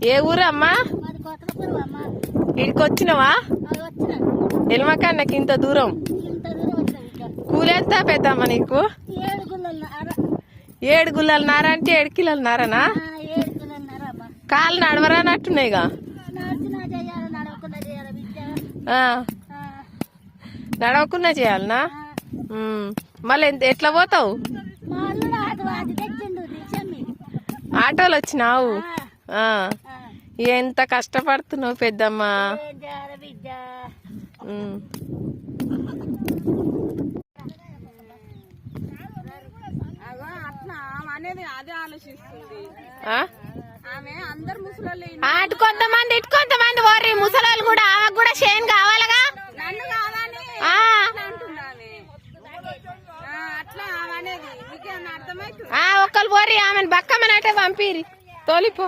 ఏ ఊరమ్మా? ఇక్కడికి వచ్చినవా? ఎల్మకన్నకి ఇంత దూరం కూలెంత పెద్దమ్మ నీకు? 7 గుల్లలన్నర అంటే 7 కిలోలన్నరనా? కాళ్ళు నడవరానట్టున్నాయిగా. నడవకుండా చేయాలనా? మళ్ళీ ఎట్లా పోతావు? ఆటోలు వచ్చినావు. ఎంత కష్టపడుతున్నావు పెద్దమ్మ. అటు కొంతమంది ఇటు కొంతమంది ఓర్రి ముసలాళ్ళు కూడా ఆమెకు కూడా షేన్ కావాలగా. ఒక్కరు పోరి ఆమెను బక్కమనట్టే పంపిరి తోలిపో.